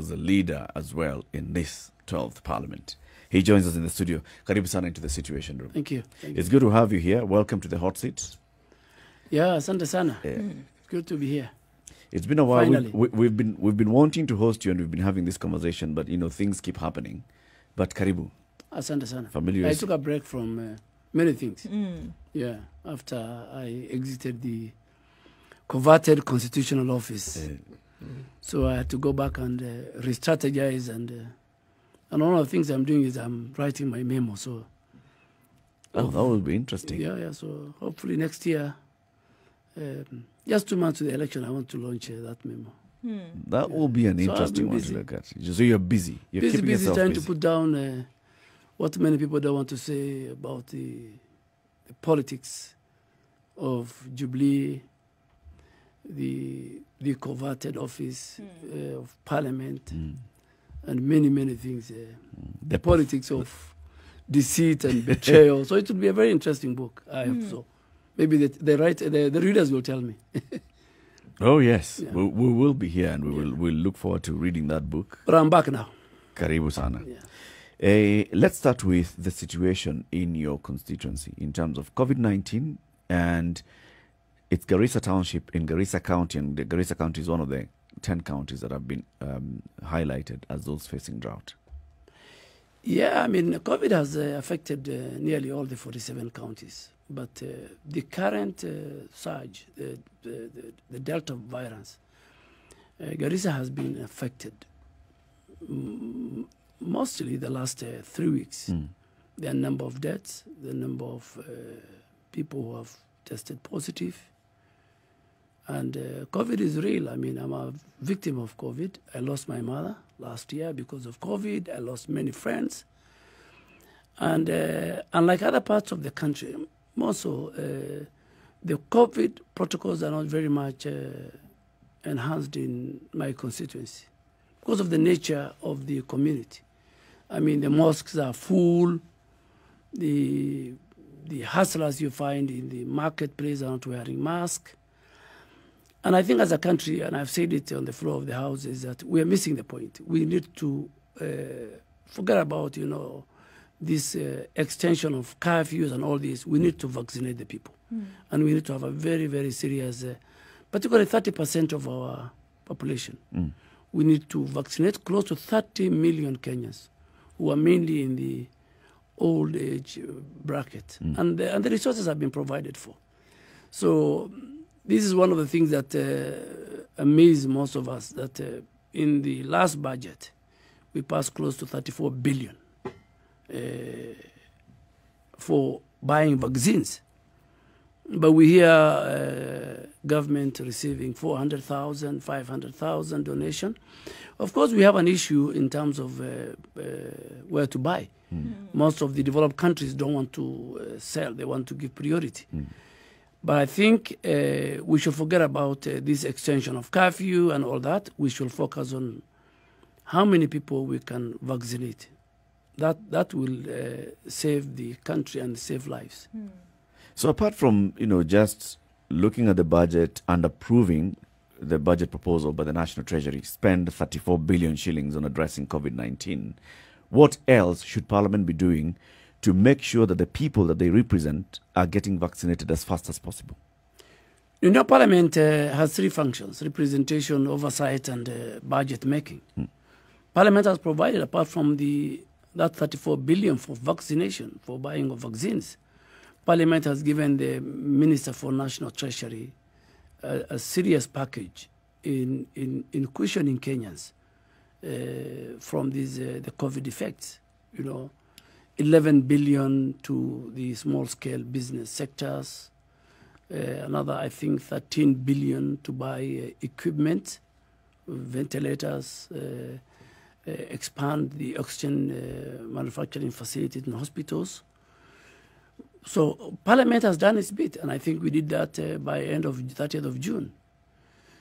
was a leader as well in this 12th Parliament. He joins us in the studio. Karibu sana into the Situation Room. Thank you. It's good to have you here. Welcome to the hot seat. Yeah, asante sana. Good to be here. It's been a while. Finally. We've been wanting to host you, and we've been having this conversation, but things keep happening. But karibu. Asante sana. Familiar. I took a break from many things. Yeah, after I exited the coveted constitutional office. So I had to go back and re-strategize, and one of the things I'm doing is I'm writing my memo. So that will be interesting. Yeah. So hopefully next year, just 2 months to the election, I want to launch that memo. That will be an interesting one to look at. So you're busy. You're keeping yourself trying busy. to put down what many people don't want to say about the politics of Jubilee, the coveted office of Parliament, and many things. The politics of deceit and betrayal. So it will be a very interesting book, I hope so. Maybe the readers will tell me. Oh, yes. Yeah. We will be here, and we'll look forward to reading that book. But I'm back now. Karibu sana. Yeah. Let's start with the situation in your constituency in terms of COVID-19, and it's Garissa Township in Garissa County, and the Garissa County is one of the 10 counties that have been highlighted as those facing drought. Yeah, I mean, COVID has affected nearly all the 47 counties. But the current surge, the Delta virus, Garissa has been affected mostly the last 3 weeks. The number of deaths, the number of people who have tested positive. And COVID is real. I mean, I'm a victim of COVID. I lost my mother last year because of COVID. I lost many friends. And unlike other parts of the country, also, the COVID protocols are not very much enhanced in my constituency because of the nature of the community. I mean, the mosques are full. The hustlers you find in the marketplace are not wearing masks. And I think as a country, and I've said it on the floor of the House, is that we are missing the point. We need to forget about, this extension of curfews and all this. We need to vaccinate the people. And we need to have a very, very serious, particularly 30% of our population. We need to vaccinate close to 30 million Kenyans who are mainly in the old age bracket. And the resources have been provided for. So this is one of the things that amaze most of us, that in the last budget, we passed close to 34 billion. For buying vaccines. But we hear government receiving 400,000, 500,000 donation. Of course, we have an issue in terms of where to buy. Most of the developed countries don't want to sell. They want to give priority. But I think we should forget about this extension of curfew and all that. We should focus on how many people we can vaccinate. That will save the country and save lives. So apart from, just looking at the budget and approving the budget proposal by the National Treasury, spend 34 billion shillings on addressing COVID-19, what else should Parliament be doing to make sure that the people that they represent are getting vaccinated as fast as possible? Parliament has three functions: representation, oversight, and budget making. Parliament has provided, apart from that 34 billion for vaccination, for buying of vaccines, Parliament has given the Minister for National Treasury a serious package in cushioning Kenyans from the COVID effects. 11 billion to the small-scale business sectors. Another, I think, 13 billion to buy equipment, ventilators, expand the oxygen manufacturing facilities in hospitals. So Parliament has done its bit, and I think we did that by end of 30th of June.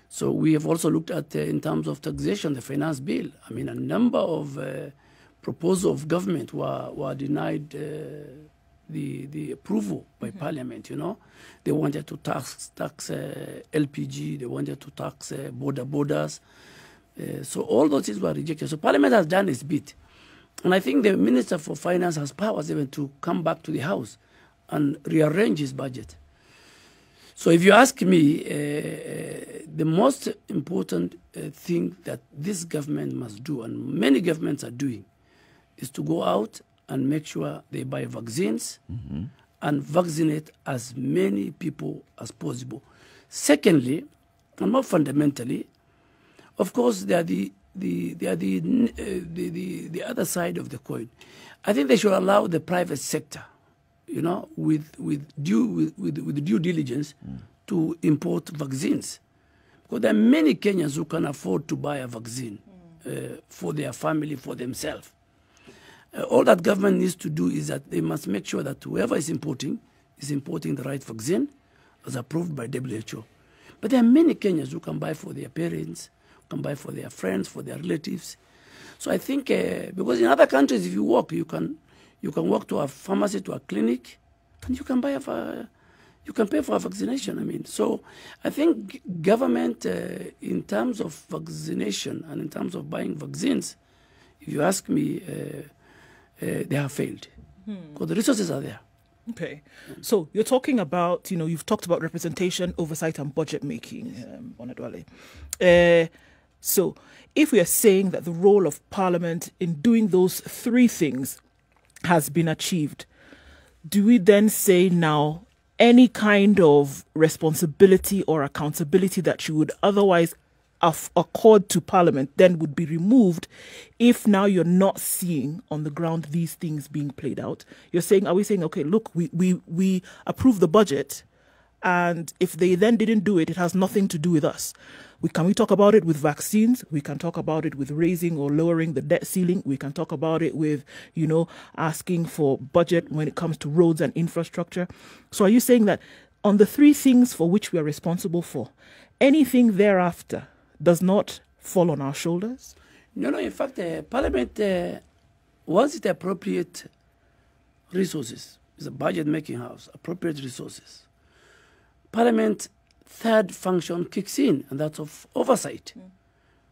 So we have also looked at, in terms of taxation, the finance bill. I mean, a number of proposals of government were denied the approval by Parliament, They wanted to tax LPG, they wanted to tax borders. So all those things were rejected. So Parliament has done its bit. And I think the Minister for Finance has powers even to come back to the House and rearrange his budget. So if you ask me, the most important thing that this government must do, and many governments are doing, is to go out and make sure they buy vaccines and vaccinate as many people as possible. Secondly, and more fundamentally, of course, they are the other side of the coin. I think they should allow the private sector, with due diligence, to import vaccines, because there are many Kenyans who can afford to buy a vaccine for their family, for themselves. All that government needs to do is that they must make sure that whoever is importing the right vaccine as approved by WHO. But there are many Kenyans who can buy for their parents, can buy for their friends, for their relatives. So I think because in other countries, if you walk, you can walk to a pharmacy, to a clinic, and you can buy you can pay for a vaccination. I mean, so I think government, in terms of vaccination and in terms of buying vaccines, if you ask me, they have failed because the resources are there. Okay, so you're talking about, you've talked about representation, oversight, and budget making, Aden Duale. So if we are saying that the role of Parliament in doing those three things has been achieved, do we then say now any kind of responsibility or accountability that you would otherwise accord to Parliament then would be removed if now you're not seeing on the ground these things being played out? Are we saying, okay, look, we approve the budget, and if they then didn't do it, it has nothing to do with us. Can we talk about it with vaccines? We can talk about it with raising or lowering the debt ceiling. We can talk about it with, asking for budget when it comes to roads and infrastructure. So are you saying that on the three things for which we are responsible for, anything thereafter does not fall on our shoulders? No, in fact, Parliament, once it appropriate resources, it's a budget-making house, appropriate resources, Parliament third function kicks in, and that's of oversight.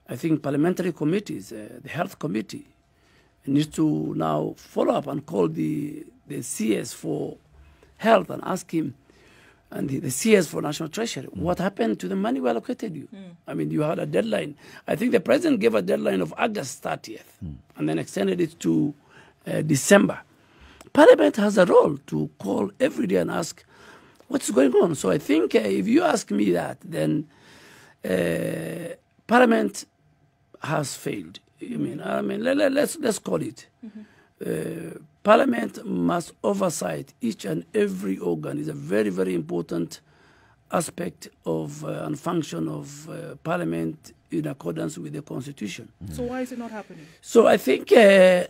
I think parliamentary committees, the health committee, needs to now follow up and call the CS for health and ask him, and the CS for National Treasury, what happened to the money we allocated you? I mean, you had a deadline. I think the president gave a deadline of August 30th and then extended it to December. Parliament has a role to call every day and ask, what's going on? So I think if you ask me that, then Parliament has failed. Let's call it. Parliament must oversight each and every organ. Is a very, very important aspect of and function of Parliament in accordance with the Constitution. So why is it not happening? So I think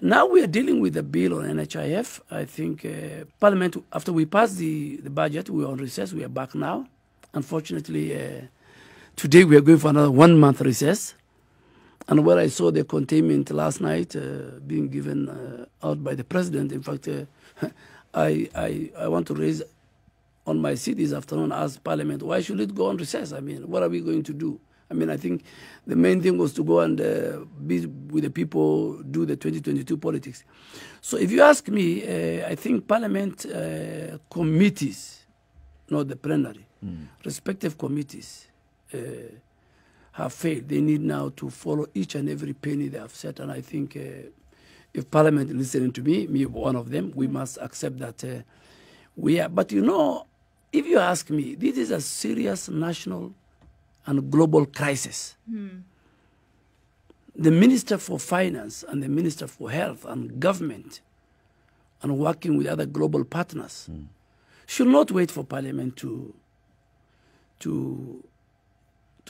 now we are dealing with a bill on NHIF. I think Parliament, after we passed the budget, we were on recess. We are back now. Unfortunately, today we are going for another 1 month recess. And where I saw the containment last night being given out by the president, in fact, I want to raise on my seat this afternoon, ask Parliament, why should it go on recess? I mean, what are we going to do? I mean, I think the main thing was to go and be with the people, do the 2022 politics. So if you ask me, I think Parliament committees, not the plenary, respective committees have failed. They need now to follow each and every penny they have set. And I think if Parliament is listening to me one of them, we must accept that we are. But if you ask me, this is a serious national and global crisis. The Minister for Finance and the Minister for Health and government and working with other global partners should not wait for Parliament to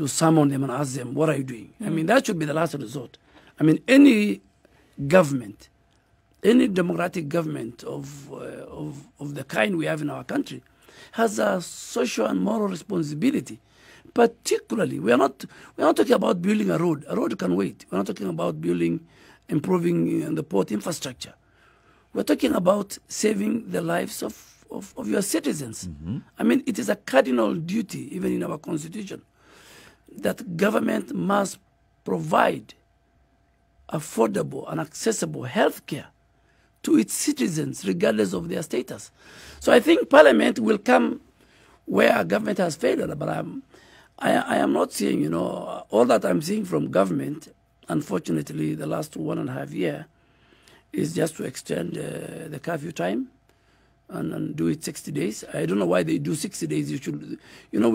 summon them and ask them, what are you doing? I mean, that should be the last resort. I mean, any government, any democratic government of the kind we have in our country has a social and moral responsibility. Particularly, we are not talking about building a road. A road can wait. We're not talking about improving the port infrastructure. We're talking about saving the lives of your citizens. I mean, it is a cardinal duty, even in our constitution, that government must provide affordable and accessible health care to its citizens, regardless of their status. So I think Parliament will come where government has failed, but I am not seeing, you know, all that I'm seeing from government, unfortunately, the last 1.5 years, is just to extend the curfew time and do it 60 days. I don't know why they do 60 days. We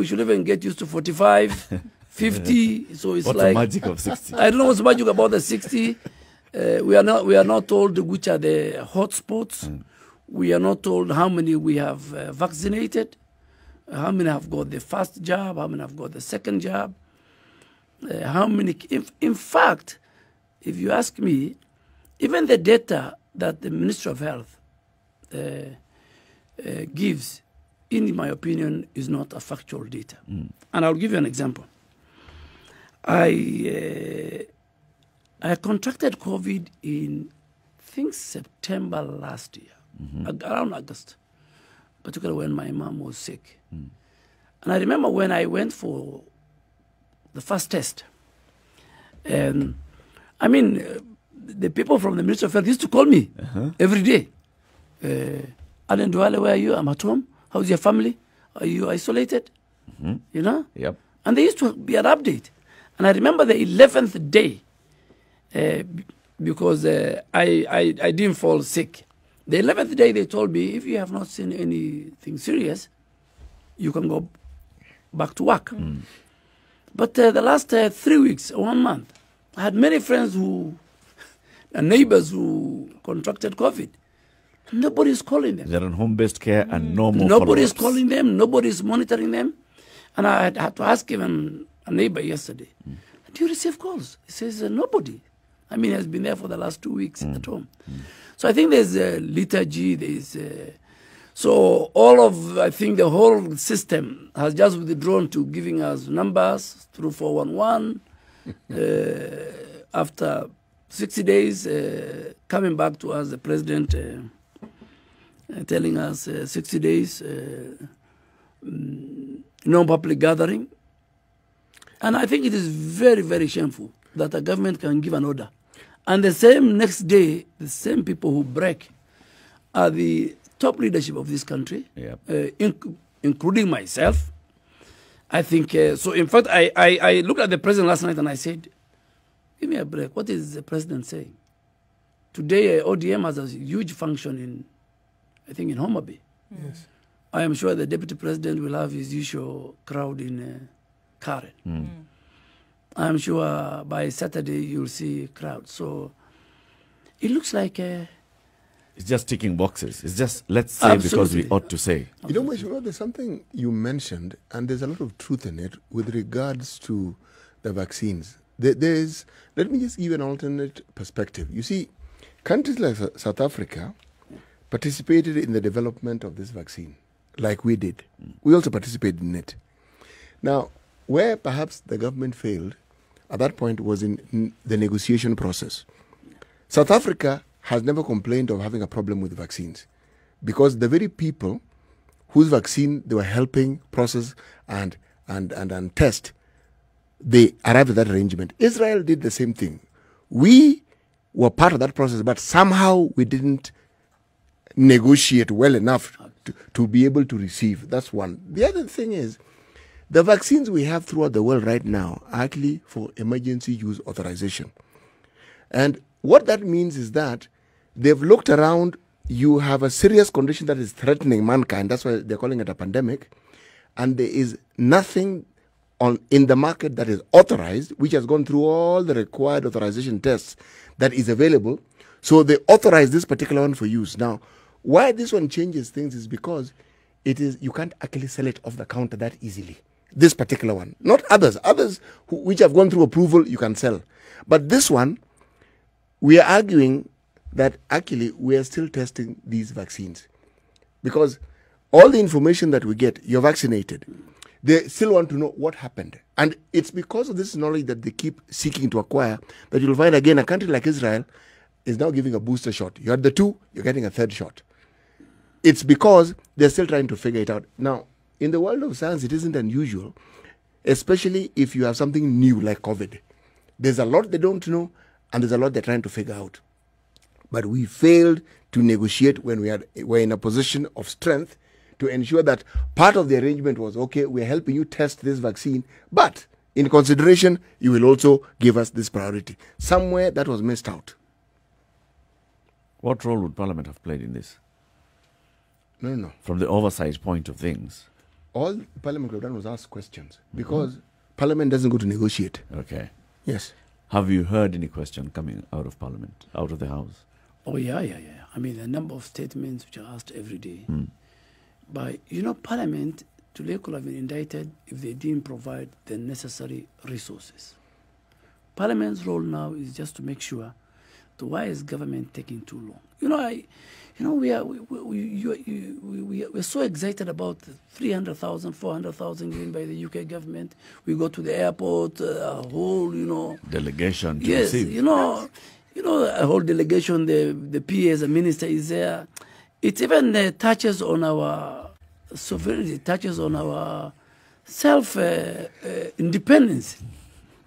should even get used to 45, 50. So it's what's like the magic of 60? I don't know what's the magic about the 60. We are not told which are the hotspots. We are not told how many we have vaccinated, how many have got the first jab, how many have got the second jab, how many. In fact, if you ask me, even the data that the Ministry of Health gives, in my opinion, is not a factual data. And I'll give you an example. I contracted COVID in, I think, September last year, around August, particularly when my mom was sick. And I remember when I went for the first test, the people from the Ministry of Health used to call me every day. Aden Duale, where are you? I'm at home. How's your family? Are you isolated? You know? Yep. And there used to be an update. And I remember the 11th day, because I didn't fall sick. The 11th day, they told me, if you have not seen anything serious, you can go back to work. But the last 3 weeks, 1 month, I had many friends and neighbors who contracted COVID. Nobody's calling them. They're on home-based care and no more Nobody's follow-ups. calling them. Nobody's monitoring them. And I had to ask even a neighbor yesterday, do you receive calls? He says, nobody. I mean, he has been there for the last 2 weeks at home. So I think there's a liturgy. So I think the whole system has just withdrawn to giving us numbers through 411. After 60 days, coming back to us, the president telling us 60 days, no public gathering. And I think it is very, very shameful that a government can give an order. And the same next day, the same people who break are the top leadership of this country, including myself. I think, so in fact, I looked at the president last night and I said, give me a break. What is the president saying? Today, ODM has a huge function in Homa Bay. Yes. I am sure the deputy president will have his usual crowd in Karen. I'm sure by Saturday you'll see a crowd. So it looks like It's just ticking boxes. It's just, let's say because we ought to say. You know, Mheshimiwa, there's something you mentioned, and there's a lot of truth in it with regards to the vaccines. Let me just give an alternate perspective. You see, countries like South Africa participated in the development of this vaccine, like we did. We also participated in it. Now, where perhaps the government failed at that point was in the negotiation process. South Africa has never complained of having a problem with vaccines because the very people whose vaccine they were helping process and test, they arrived at that arrangement. Israel did the same thing. We were part of that process, but somehow we didn't negotiate well enough to be able to receive. That's one. The other thing is, the vaccines we have throughout the world right now are actually for emergency use authorization. And what that means is that they've looked around, you have a serious condition that is threatening mankind, that's why they're calling it a pandemic, and there is nothing in the market that is authorized, which has gone through all the required authorization tests that is available. So they authorize this particular one for use. Now, why this one changes things is because you can't actually sell it off the counter that easily. This particular one, not others. Others which have gone through approval, you can sell. But this one, we are arguing that actually we are still testing these vaccines because all the information that we get, you're vaccinated. They still want to know what happened. And it's because of this knowledge that they keep seeking to acquire that you'll find again a country like Israel is now giving a booster shot. You had the 2, you're getting a 3rd shot. It's because they're still trying to figure it out. Now, in the world of science, it isn't unusual, especially if you have something new like COVID. There's a lot they don't know, and there's a lot they're trying to figure out. But we failed to negotiate when we're in a position of strength to ensure that part of the arrangement was, okay, we're helping you test this vaccine, but in consideration, you will also give us this priority. Somewhere that was missed out. What role would Parliament have played in this? No. From the oversight point of things. All Parliament could have done was ask questions, because Parliament doesn't go to negotiate. Okay. Yes. Have you heard any question coming out of Parliament, out of the House? Oh, yeah. I mean, a number of statements which are asked every day. But, Parliament, today could have been indicted if they didn't provide the necessary resources. Parliament's role now is just to make sure that why is government taking too long? We're so excited about 300,000, 400,000 given by the UK government. We go to the airport, a whole, delegation to yes, receive. A whole delegation. The PA as a minister is there. It even touches on our sovereignty, touches on our self independence.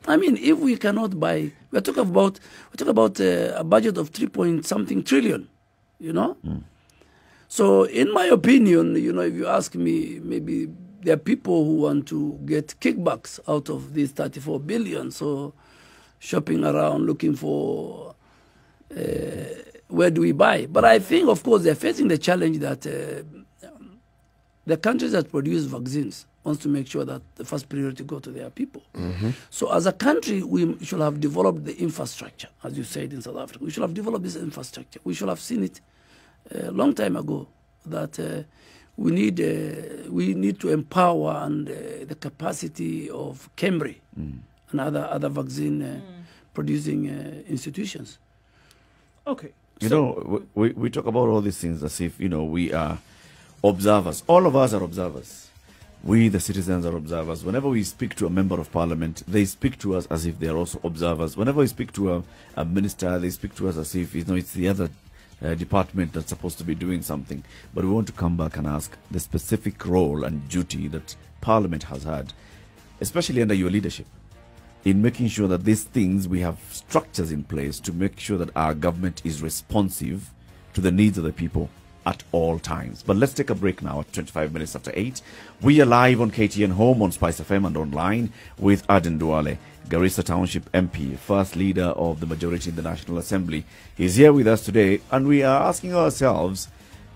I mean, if we cannot buy, we're talking about a budget of 3-point-something trillion. So, in my opinion, if you ask me, maybe there are people who want to get kickbacks out of these 34 billion. So, shopping around looking for where do we buy? But I think, of course, they're facing the challenge that the countries that produce vaccines wants to make sure that the first priority go to their people. So as a country, we should have developed the infrastructure, as you said in South Africa. We should have developed this infrastructure. We should have seen it a long time ago that we need to empower and the capacity of Cambry and other vaccine producing institutions. Okay. We talk about all these things as if, we are observers. All of us are observers. We, the citizens, are observers. Whenever we speak to a member of parliament, they speak to us as if they are also observers. Whenever we speak to a minister, they speak to us as if, it's the other department that's supposed to be doing something. But we want to come back and ask the specific role and duty that parliament has had, especially under your leadership, in making sure that these things, we have structures in place to make sure that our government is responsive to the needs of the people at all times. But let's take a break now at 25 minutes after 8. We are live on KTN Home, on Spice FM and online with Aden Duale, Garissa Township MP, first leader of the majority in the National Assembly. He's here with us today, and we are asking ourselves,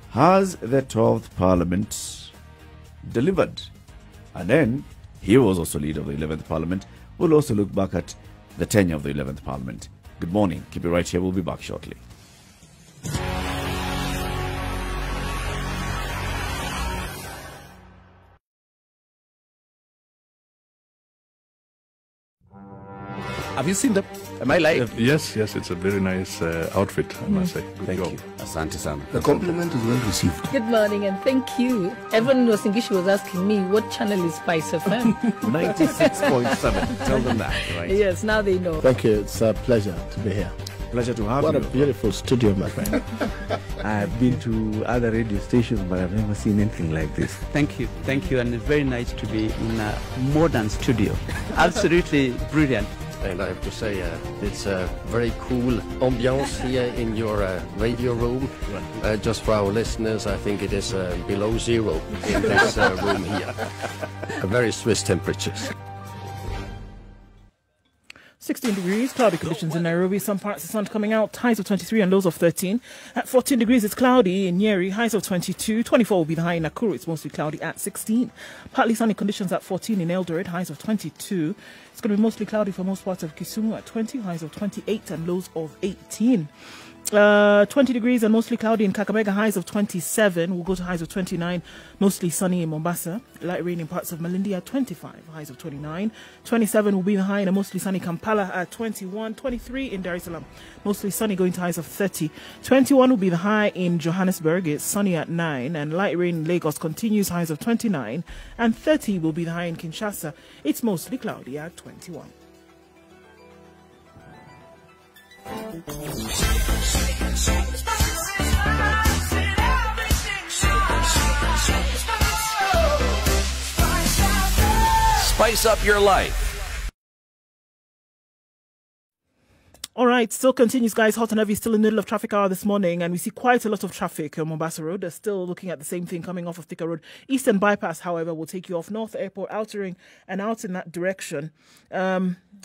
has the 12th Parliament delivered? And then, he was also leader of the 11th Parliament. We'll also look back at the tenure of the 11th Parliament. Good morning. Keep it right here. We'll be back shortly. Have you seen them? Am I live? Yes, it's a very nice outfit, I must say. Good Thank job. you. Asante sana. The compliment is well received. Good morning and thank you. Everyone was English was asking me what channel is Spice FM. 96.7. Tell them that, right? Yes, now they know. Thank you. It's a pleasure to be here. Pleasure to have What you. a beautiful studio, my friend. I've been to other radio stations, but I've never seen anything like this. Thank you, and it's very nice to be in a modern studio. Absolutely brilliant. And I have to say, it's a very cool ambiance here in your radio room. Just for our listeners, I think it is below zero in this room here. Very Swiss temperatures. 16 degrees, cloudy conditions in Nairobi. Some parts the sun coming out, highs of 23 and lows of 13. At 14 degrees, it's cloudy in Nyeri, highs of 22. 24 will be the high in Nakuru. It's mostly cloudy at 16. Partly sunny conditions at 14 in Eldoret, highs of 22. It's going to be mostly cloudy for most parts of Kisumu at 20, highs of 28 and lows of 18. 20 degrees and mostly cloudy in Kakamega, highs of 27. We'll go to highs of 29, mostly sunny in Mombasa. Light rain in parts of Malindi at 25, highs of 29. 27 will be the high in a mostly sunny Kampala at 21. 23 in Dar es Salaam, mostly sunny going to highs of 30. 21 will be the high in Johannesburg. It's sunny at 9, and light rain in Lagos continues, highs of 29. And 30 will be the high in Kinshasa. It's mostly cloudy at 21. Spice up your life. right, still continues, guys. Hot and heavy, still in the middle of traffic hour this morning, and we see quite a lot of traffic on Mombasa Road. They're still looking at the same thing coming off of Thika Road. Eastern Bypass, however, will take you off North Airport, Outer Ring, and out in that direction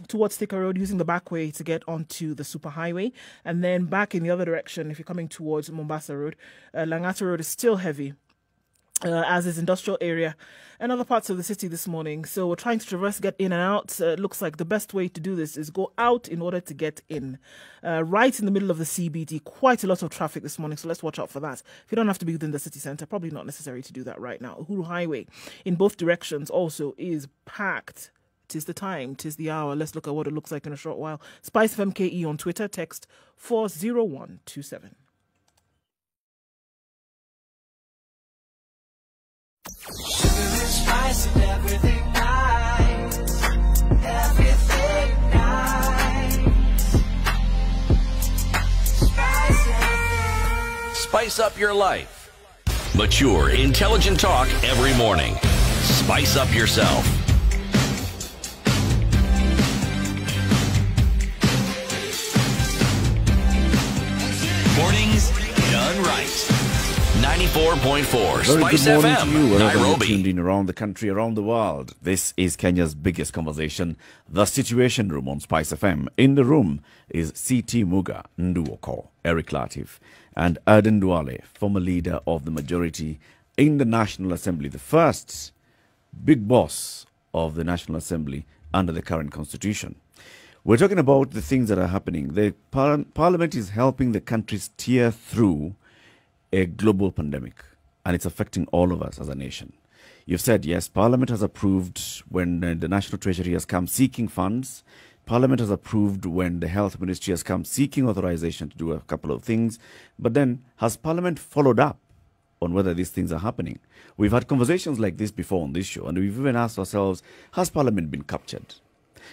towards Thika Road, using the back way to get onto the superhighway, and then back in the other direction if you're coming towards Mombasa Road. Langata Road is still heavy, as is industrial area and other parts of the city this morning. So we're trying to traverse, get in and out. It looks like the best way to do this is go out in order to get in. Right in the middle of the CBD, quite a lot of traffic this morning, so let's watch out for that. If you don't have to be within the city centre, probably not necessary to do that right now. Uhuru Highway in both directions also is packed. 'Tis the time, 'tis the hour. Let's look at what it looks like in a short while. Spice FMKE on Twitter, text 40127. Spice and everything nice. Everything nice. Spice up your life. Mature, intelligent talk every morning. Spice up yourself. Mornings done right. 94.4 Spice Very good morning FM, to you, wherever you're Nairobi. tuned in around the country, around the world. This is Kenya's biggest conversation, The Situation Room on Spice FM. In the room is CT Muga Nduoko, Eric Latif, and Aden Duale, former leader of the majority in the National Assembly, the first big boss of the National Assembly under the current constitution. We're talking about the things that are happening. The Parliament is helping the country steer through a global pandemic, and it's affecting all of us as a nation. You've said, yes, Parliament has approved when the National Treasury has come seeking funds. Parliament has approved when the Health Ministry has come seeking authorization to do a couple of things. But then, has Parliament followed up on whether these things are happening? We've had conversations like this before on this show, and we've even asked ourselves, has Parliament been captured?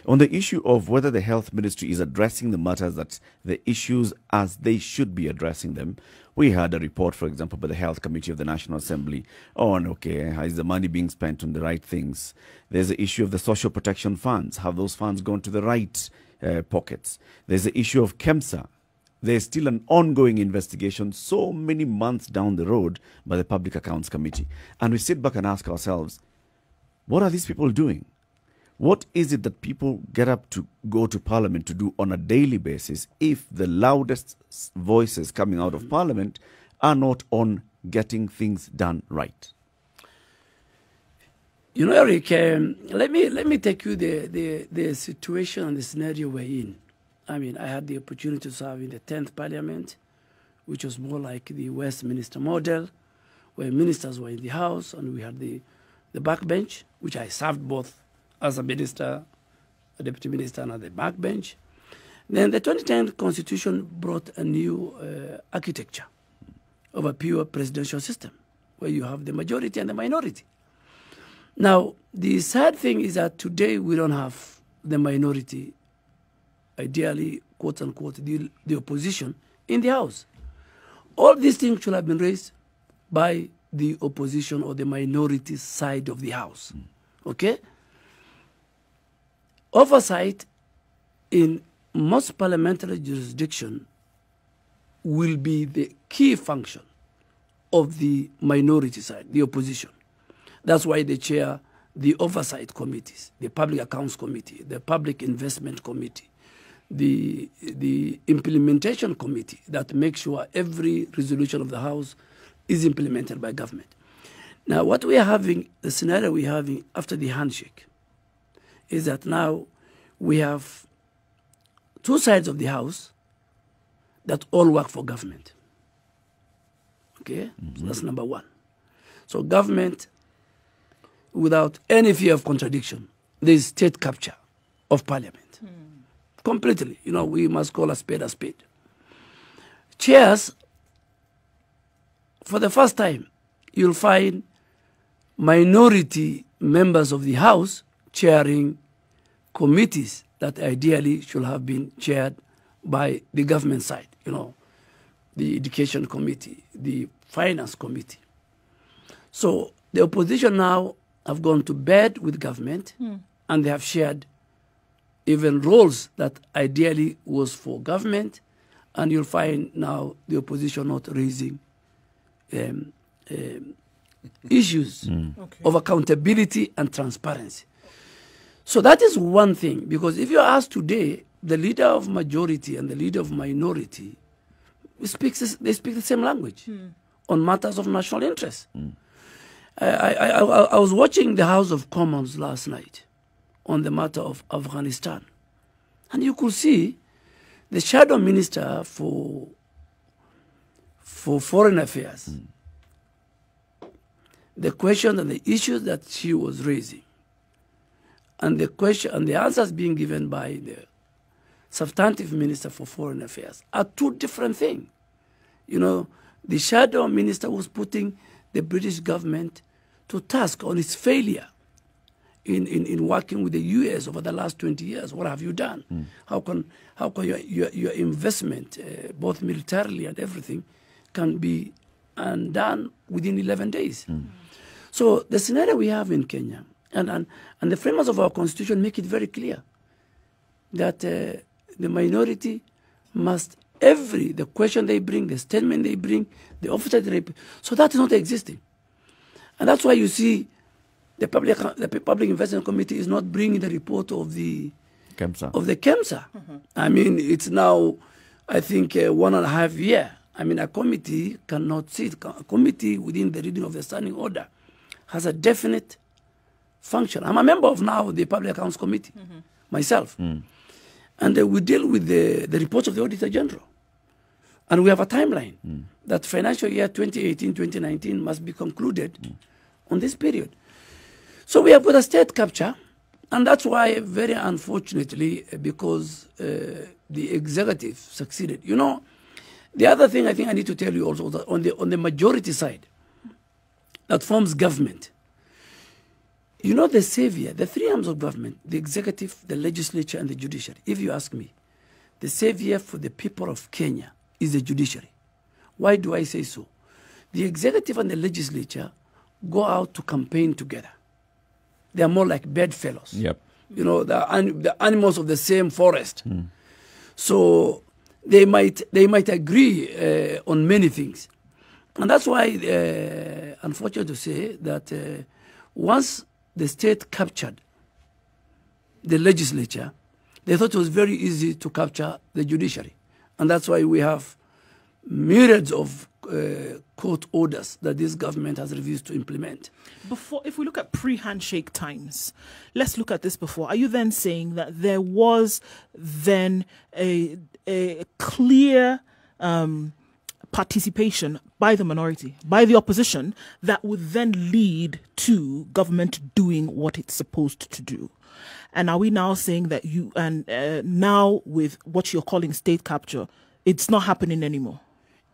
On the issue of whether the Health Ministry is addressing the matters, that the issues as they should be addressing them, we had a report, for example, by the Health Committee of the National Assembly on, okay, is the money being spent on the right things? There's the issue of the social protection funds. Have those funds gone to the right pockets? There's the issue of KEMSA. There's still an ongoing investigation so many months down the road by the Public Accounts Committee. And we sit back and ask ourselves, what are these people doing? What is it that people get up to go to Parliament to do on a daily basis if the loudest voices coming out of Parliament are not on getting things done right? You know, Eric, let me take you the situation and the scenario we're in. I mean, I had the opportunity to serve in the 10th Parliament, which was more like the Westminster model, where ministers were in the House and we had the backbench, which I served both as a minister, a deputy minister, and at the backbench. Then the 2010 Constitution brought a new architecture of a pure presidential system, where you have the majority and the minority. Now, the sad thing is that today we don't have the minority, ideally, quote unquote, the opposition in the House. All these things should have been raised by the opposition or the minority side of the House. Okay? Oversight in most parliamentary jurisdiction will be the key function of the minority side, the opposition. That's why they chair the oversight committees, the Public Accounts Committee, the Public Investment Committee, the Implementation Committee that makes sure every resolution of the House is implemented by government. Now, what we are having, the scenario we're having after the handshake, is that now we have two sides of the House that all work for government. Okay? So that's number one. So government, without any fear of contradiction, there is state capture of Parliament. Completely. You know, we must call a spade a spade. Chairs, for the first time, you'll find minority members of the House chairing committees that ideally should have been chaired by the government side, you know, the Education Committee, the Finance Committee. So the opposition now have gone to bed with government and they have shared even roles that ideally was for government, and you'll find now the opposition not raising issues of accountability and transparency. So that is one thing, because if you ask today, the leader of majority and the leader of minority they speak the same language on matters of national interest. I was watching the House of Commons last night on the matter of Afghanistan, and you could see the shadow minister for foreign affairs, the question and the issues that she was raising, and the question and the answers being given by the substantive minister for foreign affairs are two different things. You know, the shadow minister was putting the British government to task on its failure in working with the U.S. over the last 20 years. What have you done? How can your investment, both militarily and everything, can be undone within 11 days? So the scenario we have in Kenya, and the framers of our constitution make it very clear that the minority must, the question they bring, the statement they bring, the officer they bring, so that is not existing. And that's why you see the Public Investment Committee is not bringing the report of the KEMSA. I mean, it's now, I think, 1.5 years. I mean, a committee cannot sit. A committee within the reading of the standing order has a definite function. I'm a member of now the Public Accounts Committee, myself. And we deal with the reports of the Auditor General. And we have a timeline that financial year 2018-2019 must be concluded on this period. So we have got a state capture, and that's why, very unfortunately, because the executive succeeded. You know, the other thing I think I need to tell you also, that on the majority side that forms government, you know, the savior, the three arms of government, the executive, the legislature, and the judiciary. If you ask me, the savior for the people of Kenya is the judiciary. Why do I say so? The executive and the legislature go out to campaign together. They are more like bedfellows. You know, the animals of the same forest. So they might agree on many things. And that's why, unfortunate to say, that once the state captured the legislature, they thought it was very easy to capture the judiciary. And that's why we have myriads of court orders that this government has refused to implement. If we look at pre-handshake times, let's look at this before. Are you then saying that there was then a clear participation by the minority, by the opposition, that would then lead to government doing what it's supposed to do? And are we now saying that now with what you're calling state capture, it's not happening anymore?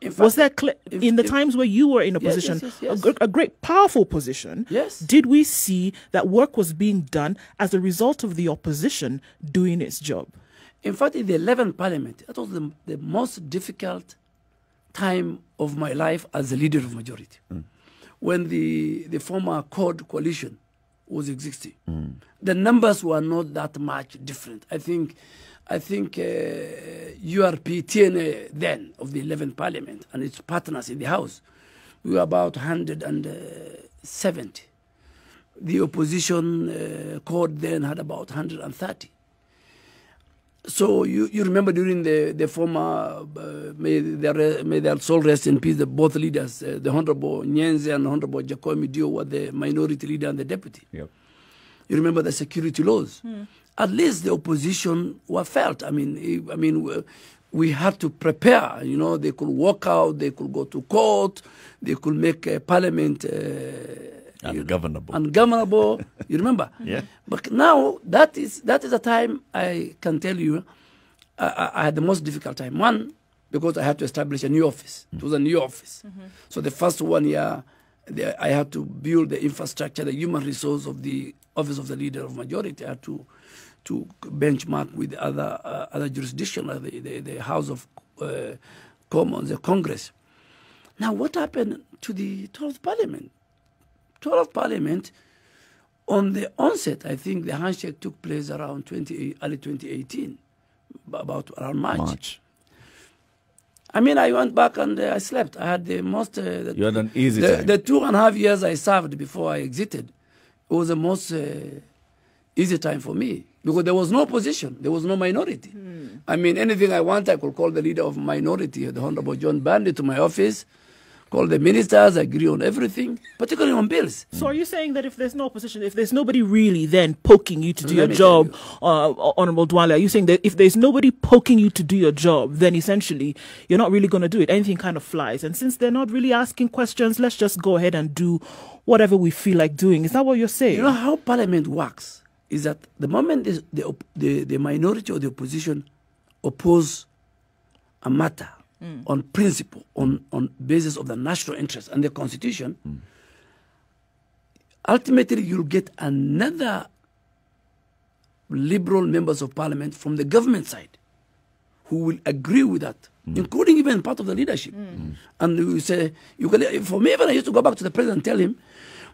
Fact, was there in the times where you were in a position, yes. A great powerful position, did we see that work was being done as a result of the opposition doing its job? In fact, in the 11th parliament, that was the most difficult time of my life as a leader of majority. When the former CORD coalition was existing. The numbers were not that much different. I think URP, TNA then of the 11th Parliament and its partners in the House, we were about 170. The opposition CORD then had about 130. So you remember during the former, may their soul rest in peace, both leaders, the Honorable Nyenze and Honorable Jacob Midio were the minority leader and the deputy. You remember the security laws. At least the opposition were felt. I mean, we had to prepare. You know, they could walk out, they could go to court, they could make Parliament ungovernable. You remember? But now that is a time I can tell you I had the most difficult time. One, because I had to establish a new office. It was a new office. So the first 1 year, I had to build the infrastructure, the human resource of the office of the leader of majority. I had to benchmark with other jurisdictions, like the House of Commons, the Congress. Now, what happened to the 12th Parliament? 12th Parliament, on the onset, I think the handshake took place around early 2018, about around March. I mean, I went back and I slept. I had the most... you had an easy time. The 2.5 years I served before I exited, it was the most easy time for me because there was no opposition. There was no minority. I mean, anything I want, I could call the leader of minority, the Honorable John Bandy, to my office, call the ministers, agree on everything, particularly on bills. So are you saying that if there's no opposition, if there's nobody really then poking you to do your job, Honorable Duale, are you saying that if there's nobody poking you to do your job, then essentially you're not really going to do it? Anything kind of flies. And since they're not really asking questions, let's just go ahead and do whatever we feel like doing. Is that what you're saying? You know how Parliament works is that the moment the minority or the opposition oppose a matter on principle, on basis of the national interest and the constitution, ultimately you'll get another liberal members of parliament from the government side who will agree with that, including even part of the leadership. And we say, for me, even I used to go back to the president and tell him,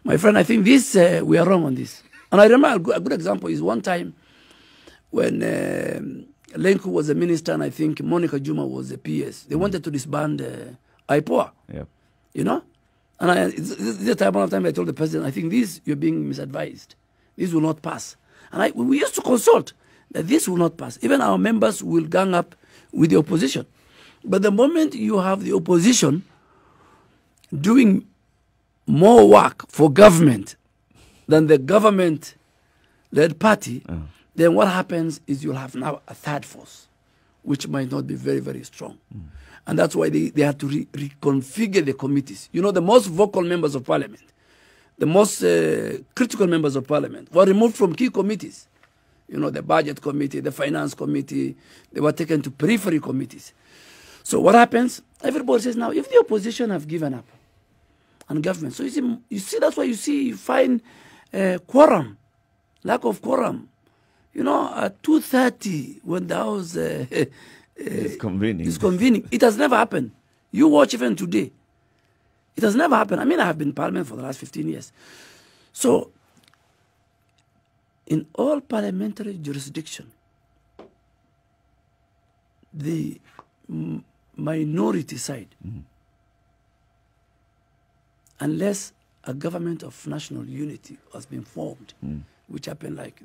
my friend, I think this, we are wrong on this. And I remember a good example is one time when Lenku was a minister and I think Monica Juma was the PS. They wanted to disband IPOA. Yep. You know? And this time, one of time I told the president, I think this, you're being misadvised. This will not pass. And we used to consult that this will not pass. Even our members will gang up with the opposition. But the moment you have the opposition doing more work for government than the government-led party, then what happens is you'll have now a third force, which might not be very, very strong. And that's why they had to reconfigure the committees. You know, the most vocal members of parliament, the most critical members of parliament were removed from key committees. You know, the budget committee, the finance committee, they were taken to periphery committees. So what happens? Everybody says now, if the opposition have given up on government, so you see that's why you find quorum, lack of quorum. You know, at 2:30 when the House is convening, it has never happened. You watch even today. It has never happened. I mean, I have been in parliament for the last 15 years. So, in all parliamentary jurisdiction, the minority side, unless a government of national unity has been formed, which happened like,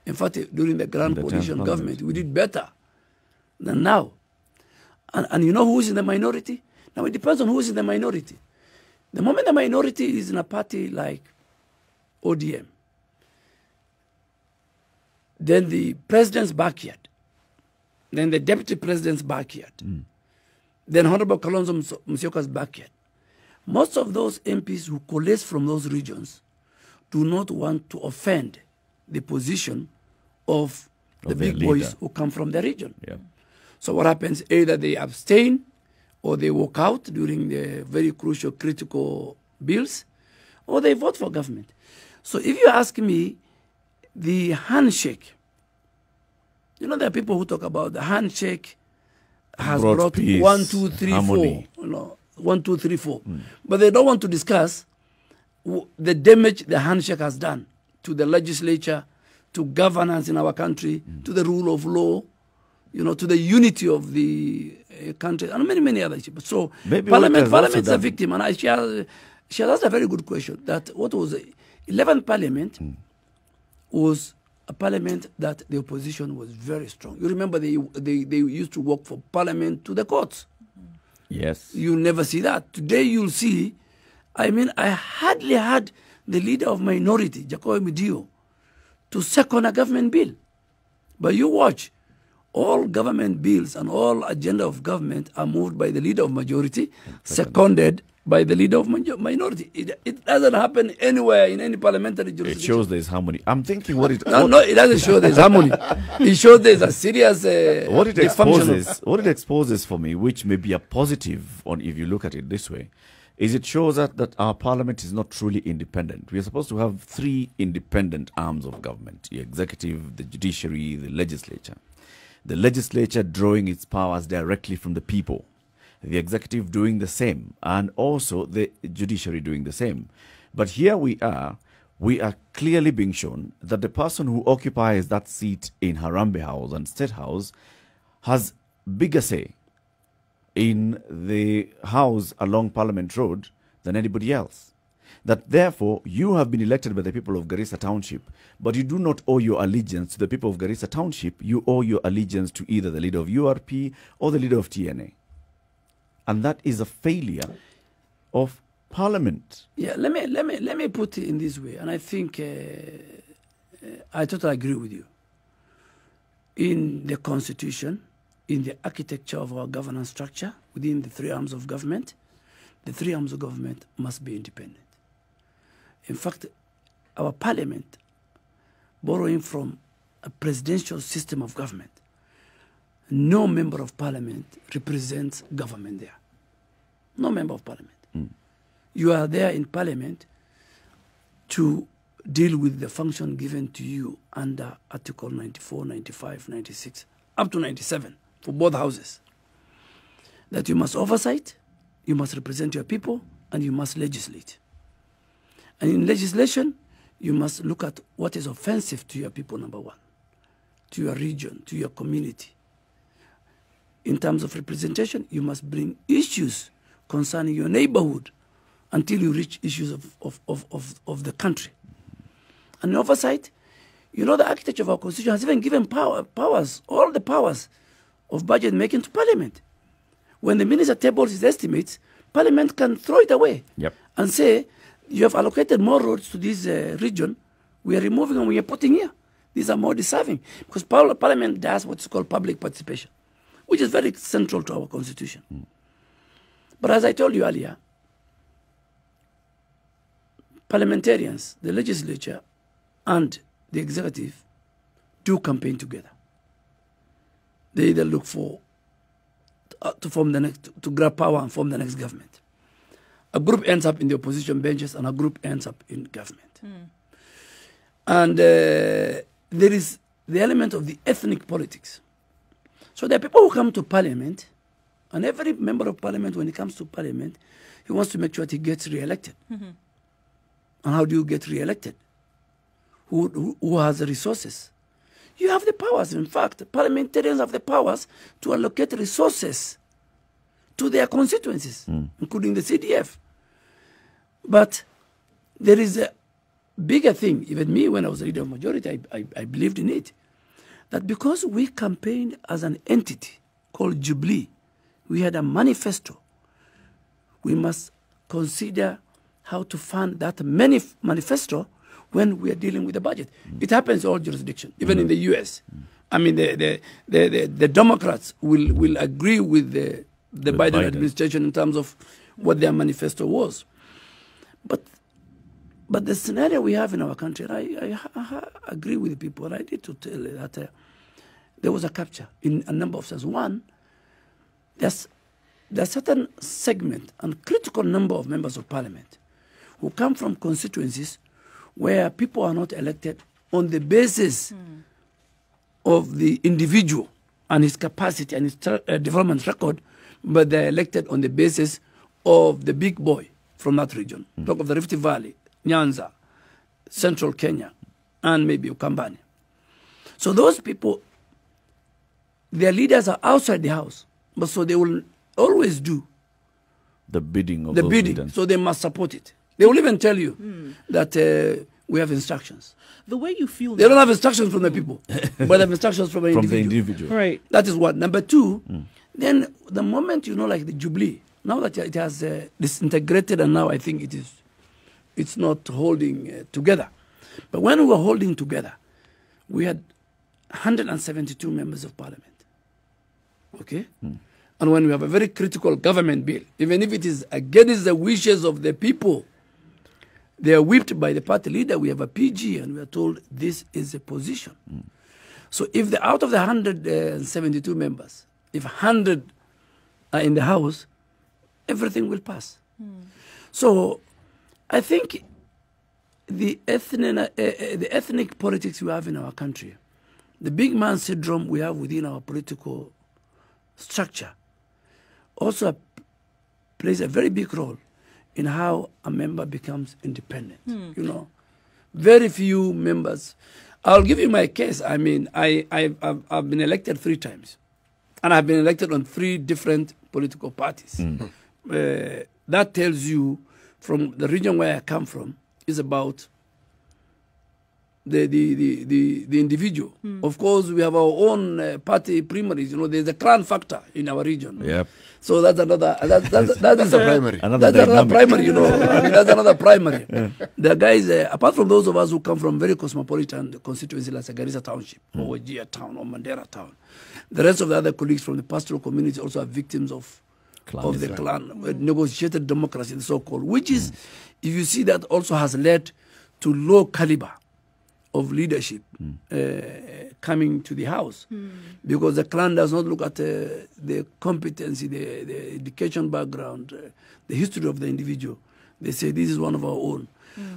in fact, during the Grand Coalition government, we did better than now. And you know who's in the minority? Now, it depends on who's in the minority. The moment the minority is in a party like ODM, then the president's backyard, then the deputy president's backyard, then Honorable Kalonzo Musyoka's backyard. Most of those MPs who coalesce from those regions do not want to offend the position of the big boys who come from the region. Yeah. So what happens, either they abstain or they walk out during the very crucial, critical bills, or they vote for government. So if you ask me, the handshake, you know, there are people who talk about the handshake has brought peace, 1, 2, 3, harmony. 4. You know, 1, 2, 3, 4. But they don't want to discuss the damage the handshake has done to the legislature, to governance in our country, to the rule of law, you know, to the unity of the country, and many, many other issues. So Parliament's a victim, and she has asked a very good question. That what was 11th Parliament was a parliament that the opposition was very strong. You remember they used to walk for Parliament to the courts. Yes. You'll never see that. Today you'll see, I mean, I hardly had the leader of minority, Jacob Midio, to second a government bill. But you watch, all government bills and all agenda of government are moved by the leader of majority, seconded by the leader of minority. It doesn't happen anywhere in any parliamentary jurisdiction. It shows there's harmony. I'm thinking what it... No, it doesn't show there's harmony. It shows there's a serious what it exposes for me, which may be a positive on if you look at it this way, is it shows that our parliament is not truly independent. We are supposed to have 3 independent arms of government: the executive, the judiciary, the legislature. The legislature drawing its powers directly from the people, the executive doing the same, and also the judiciary doing the same. But here we are we are clearly being shown that the person who occupies that seat in Harambee House and State House has bigger say in the house along Parliament Road than anybody else. That therefore you have been elected by the people of Garissa Township, but you do not owe your allegiance to the people of Garissa Township. You owe your allegiance to either the leader of URP or the leader of TNA. And that is a failure of Parliament. Yeah, let me put it in this way, and I think I totally agree with you. In the Constitution, in the architecture of our governance structure, within the three arms of government, the three arms of government must be independent. In fact, our Parliament, borrowing from a presidential system of government, no member of Parliament represents government there. No member of Parliament. You are there in Parliament to deal with the function given to you under Article 94, 95, 96, up to 97 for both houses. That you must oversight, you must represent your people, and you must legislate. And in legislation, you must look at what is offensive to your people, number one, to your region, to your community. In terms of representation, you must bring issues concerning your neighborhood until you reach issues of the country. And in oversight, you know, the architecture of our constitution has even given powers, all the powers of budget making to Parliament. When the minister tables his estimates, Parliament can throw it away and say, you have allocated more roads to this region, we are removing and we are putting here. These are more deserving. Because Parliament does what's called public participation, which is very central to our constitution. But as I told you earlier, parliamentarians, the legislature, and the executive do campaign together. They either look for to form the next, to grab power and form the next government. A group ends up in the opposition benches, and a group ends up in government. And there is the element of the ethnic politics. So there are people who come to Parliament, and every member of Parliament, when he comes to Parliament, he wants to make sure that he gets re-elected. And how do you get re-elected? Who has the resources? You have the powers. In fact, parliamentarians have the powers to allocate resources to their constituencies, including the CDF. But there is a bigger thing. Even me, when I was a leader of majority, I believed in it. That because we campaigned as an entity called Jubilee, we had a manifesto. We must consider how to fund that manifesto when we are dealing with the budget. It happens in all jurisdictions, even in the US. I mean, the Democrats will agree with the Biden administration in terms of what their manifesto was. But the scenario we have in our country, and I agree with the people, and I need to tell you that there was a capture in a number of senses. One, there's a certain segment and critical number of members of Parliament who come from constituencies where people are not elected on the basis of the individual and his capacity and his development record, but they're elected on the basis of the big boy from that region. Talk of the Rift Valley, Nyanza, Central Kenya, and maybe Ukambani. So those people, their leaders are outside the house, but so they will always do the bidding of the those bidding. leaders. So they must support it. They will even tell you that we have instructions. The way you feel, they don't have instructions from the people, but they have instructions from an individual. the individual. Right. That is one. Number two, then the moment, you know, like the Jubilee, now that it has disintegrated, and now I think it's not holding together. But when we were holding together, we had 172 members of Parliament. Okay? And when we have a very critical government bill, even if it is against the wishes of the people, they are whipped by the party leader, we have a PG, and we are told this is a position. So if out of the 172 members, if 100 are in the House, everything will pass. So I think the ethnic politics we have in our country, the big man syndrome we have within our political structure, also plays a very big role in how a member becomes independent. You know, Very few members. I'll give you my case. I mean, I've been elected 3 times. And I've been elected on 3 different political parties. That tells you, from the region where I come from, is about the individual. Of course, we have our own party primaries. You know, there's a clan factor in our region. Yep. So that's another. That is a primary. That's another primary. You know, I mean, that's another primary. The guys, apart from those of us who come from very cosmopolitan constituencies like Garissa Township or Wajir Town or Mandera Town, the rest of the other colleagues from the pastoral community also are victims of the clan negotiated democracy, the so-called, which is, if you see, that also has led to low caliber of leadership coming to the house, because the clan does not look at the competency, the education background, the history of the individual. They say this is one of our own.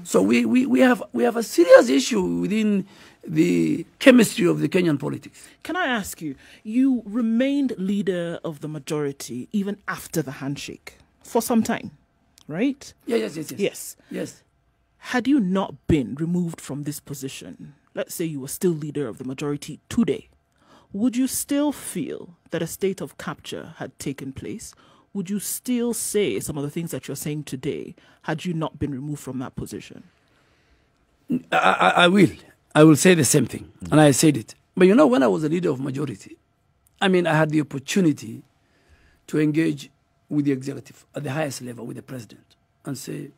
So we have a serious issue within the chemistry of the Kenyan politics. Can I ask you, you remained leader of the majority even after the handshake for some time, right? Yes. Had you not been removed from this position, let's say you were still leader of the majority today, would you still feel that a state of capture had taken place? Would you still say some of the things that you're saying today had you not been removed from that position? I will say the same thing, and I said it. But you know, when I was a leader of majority, I mean, I had the opportunity to engage with the executive at the highest level, with the president, and say,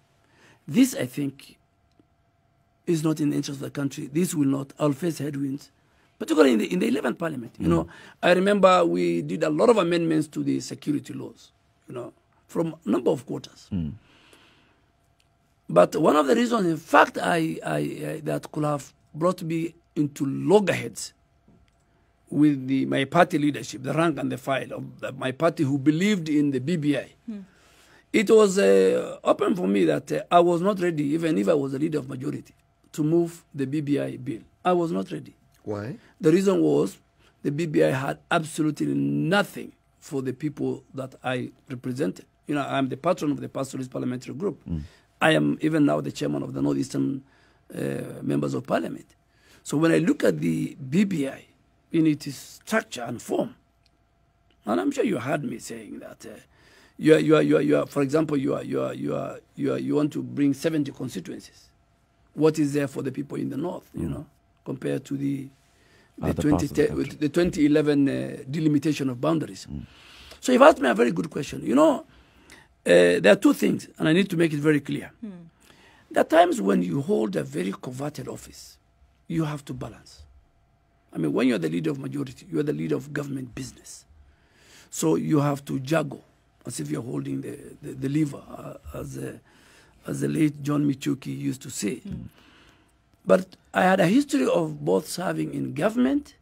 this, I think, is not in the interest of the country. This will not. I'll face headwinds, particularly in the 11th parliament. You know, I remember we did a lot of amendments to the security laws, you know, from a number of quarters. But one of the reasons, in fact, that could have brought me into loggerheads with my party leadership, the rank and the file of my party, who believed in the BBI. It was open for me that I was not ready, even if I was the leader of majority, to move the BBI bill. I was not ready. Why? The reason was the BBI had absolutely nothing for the people that I represented. You know, I'm the patron of the Pastoralist Parliamentary Group. I am even now the chairman of the Northeastern Members of Parliament. So when I look at the BBI in its structure and form, and I'm sure you heard me saying that you are, for example, you want to bring 70 constituencies. What is there for the people in the north, you know, compared to the 2011 delimitation of boundaries? So you've asked me a very good question. You know, there are 2 things, and I need to make it very clear. There are times when you hold a very coveted office, you have to balance. I mean, when you're the leader of majority, you're the leader of government business. So you have to juggle, as if you're holding the lever, as the late John Michuki used to say. But I had a history of both serving in government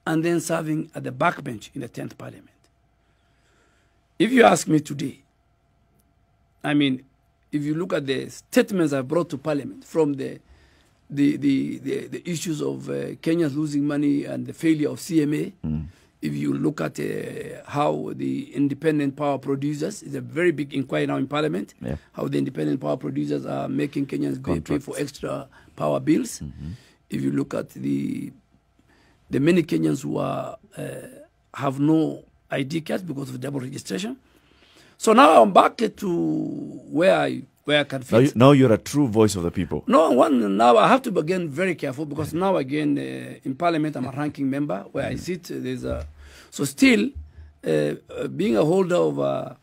and then serving at the backbench in the 10th Parliament. If you ask me today, I mean, if you look at the statements I brought to Parliament from the issues of Kenya losing money and the failure of CMA, if you look at how the independent power producers, it's a very big inquiry now in Parliament, how the independent power producers are making Kenyans pay for extra power bills. If you look at the many Kenyans who are have no ID cards because of double registration. So now I'm back to where I can fit. Now you're a true voice of the people. Now I have to be again very careful, because now again in Parliament I'm a ranking member where I sit. So still being a holder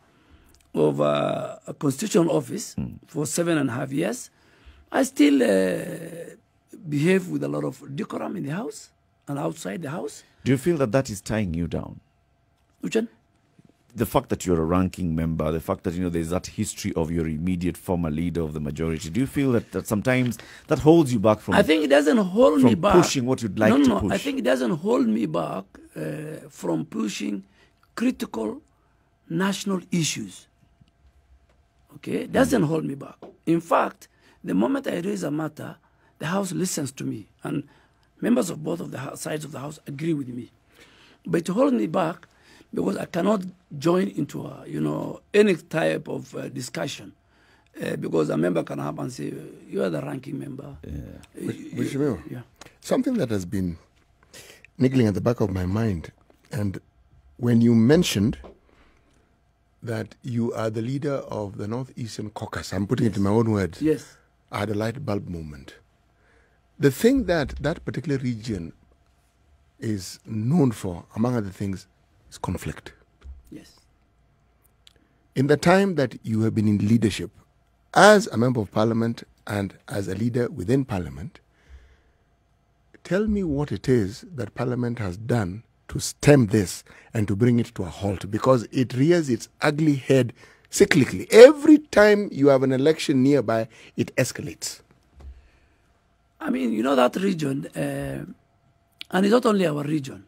of a constitutional office for 7.5 years, I still behave with a lot of decorum in the house and outside the house. Do you feel that is tying you down? Which one? The fact that you're a ranking member, the fact that, you know, there's that history of your immediate former leader of the majority. Do you feel that sometimes that holds you back from? I think it doesn't hold me back. Pushing what you'd like to push. I think it doesn't hold me back from pushing critical national issues. Okay, it doesn't hold me back. In fact, the moment I raise a matter, the House listens to me, and members of both of the sides of the House agree with me. But to hold me back, because I cannot join into any type of discussion because a member can have and say, you are the ranking member. Yeah. Something that has been niggling at the back of my mind, and when you mentioned that you are the leader of the Northeastern Caucus, I'm putting it in my own words. Yes. I had a light bulb moment. The thing that particular region is known for, among other things, is conflict. Yes. In the time that you have been in leadership, as a member of parliament and as a leader within parliament, tell me what it is that parliament has done to stem this and to bring it to a halt, because it rears its ugly head cyclically. Every time you have an election nearby, it escalates. I mean, you know that region, and it's not only our region.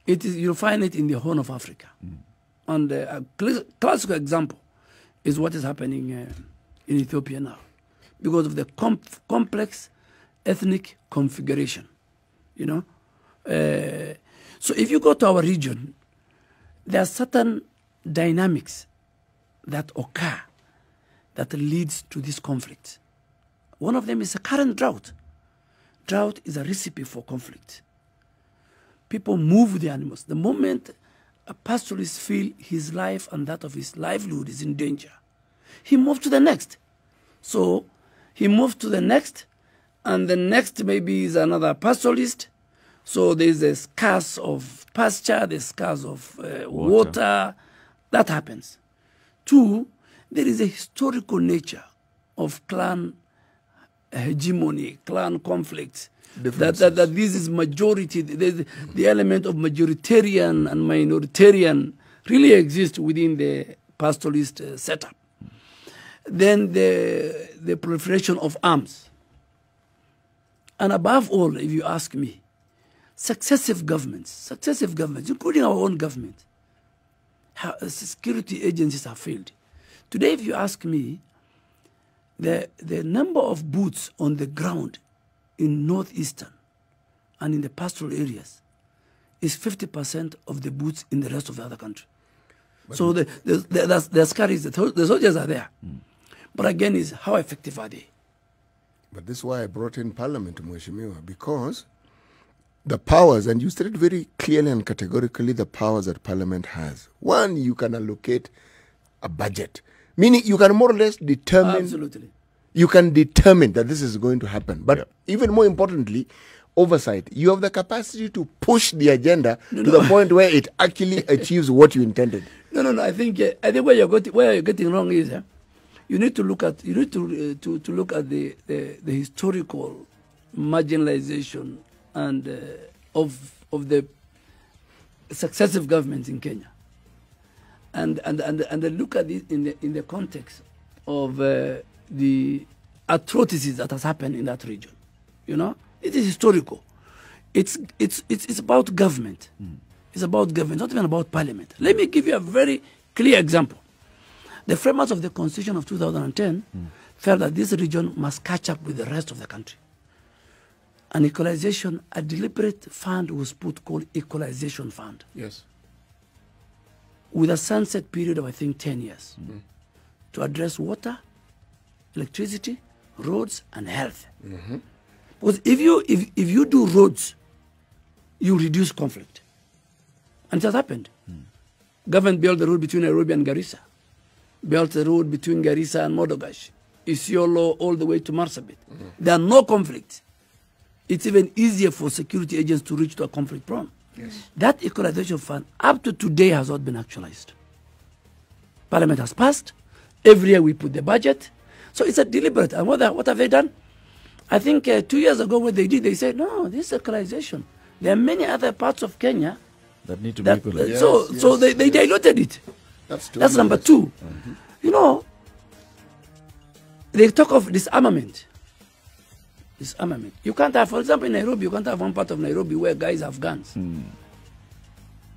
It is, you'll find it in the Horn of Africa. And a classical example is what is happening in Ethiopia now, because of the complex ethnic configuration, you know. So if you go to our region, there are certain dynamics that occur that leads to this conflict. One of them is a current drought. Drought is a recipe for conflict. People move the animals. The moment a pastoralist feels his life and that of his livelihood is in danger, he moves to the next. So he moves to the next, and the next maybe is another pastoralist. So there's a scarce of pasture, there's scarce of water. That happens. Two, there is a historical nature of clan hegemony, clan conflicts. That this is majority, the element of majoritarian and minoritarian really exists within the pastoralist setup. Then the proliferation of arms. And above all, if you ask me, successive governments, including our own government, security agencies have failed. Today, if you ask me, the number of boots on the ground in northeastern and in the pastoral areas is 50% of the boots in the rest of the other country. But so the scaries, the soldiers are there. But again, is how effective are they? But this is why I brought in Parliament, Mheshimiwa, because the powers, and you stated very clearly and categorically the powers that Parliament has. One, you can allocate a budget, meaning you can more or less determine. Absolutely. You can determine that this is going to happen. But even more importantly, oversight. You have the capacity to push the agenda to the point where it actually achieves what you intended. No. I think where you're getting wrong is you need to look at to look at the historical marginalization and of the successive governments in Kenya, and look at it in the context of the atrocities that has happened in that region. You know, it is historical. It's about government. It's about government, not even about parliament. Let me give you a very clear example. The framers of the Constitution of 2010 felt that this region must catch up with the rest of the country. An equalization, a deliberate fund was put called Equalization Fund. Yes. With a sunset period of, I think, 10 years to address water, electricity, roads, and health. Because if you do roads, you reduce conflict. And it has happened. Government built the road between Nairobi and Garissa, built the road between Garissa and Modogash, Isiolo, all the way to Marsabit. There are no conflicts. It's even easier for security agents to reach to a conflict prone. Yes. That equalization fund, up to today, has not been actualized. Parliament has passed. Every year we put the budget. So it's a deliberate. And what have they done? I think 2 years ago what they did, they said, no, this is equalization. There are many other parts of Kenya that need to be equalized. So they diluted it. That's number two. You know, they talk of disarmament. Disarmament. You can't have, for example, in Nairobi, you can't have one part of Nairobi where guys have guns.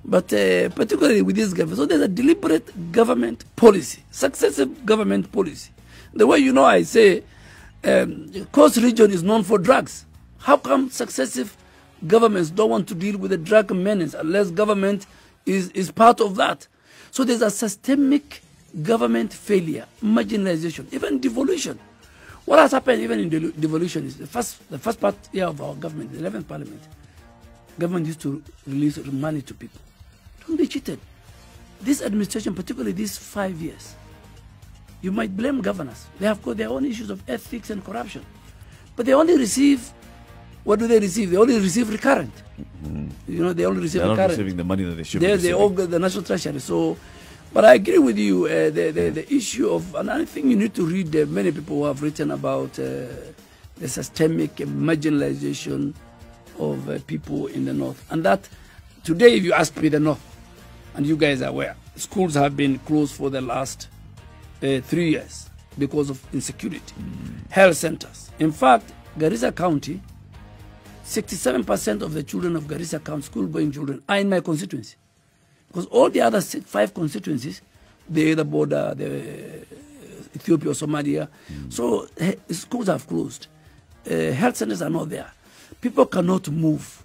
But particularly with this government, so there's a deliberate government policy, successive government policy. The way, you know, I say, Coast region is known for drugs. How come successive governments don't want to deal with the drug menace unless government is part of that? So there's a systemic government failure, marginalization, even devolution. What has happened even in devolution is the first part year of our government, the 11th parliament, government used to release money to people. Don't be cheated. This administration, particularly these 5 years, you might blame governors. They have got their own issues of ethics and corruption. But they only receive, what do they receive? They only receive recurrent. You know, they only receive recurrent. They're not receiving the money that they should be receiving. They all got the national treasury. So, but I agree with you, the issue of, and I think you need to read many people who have written about the systemic marginalization of people in the North. And that, today, if you ask me the North, and you guys are aware, schools have been closed for the last 3 years because of insecurity. Health centers. In fact, Garissa County, 67% of the children of Garissa County, school-going children, are in my constituency. Because all the other 5 constituencies, they either border Ethiopia or Somalia. So schools have closed. Health centers are not there. People cannot move.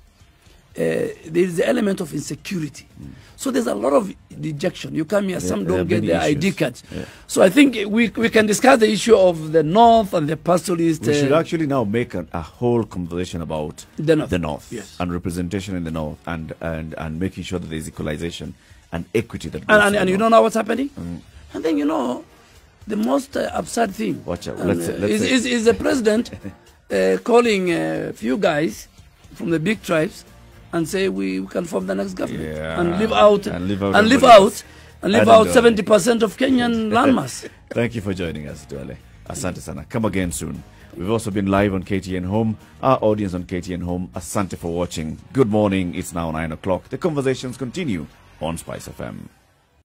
There is the element of insecurity. So there's a lot of dejection. You come here, some don't get their ID cards. So I think we can discuss the issue of the North and the pastoralist. We should actually now make a whole conversation about the North yes. and representation in the North and making sure that there's equalization and equity that goes and you don't know what's happening? And then, you know, the most absurd thing Watch out. Is the president calling a few guys from the big tribes and say we can form the next government and leave out 70% of Kenyan landmass. Thank you for joining us, Duale. Asante sana. Come again soon. We've also been live on KTN Home. Our audience on KTN Home, asante for watching. Good morning. It's now 9 o'clock. The conversations continue on Spice FM.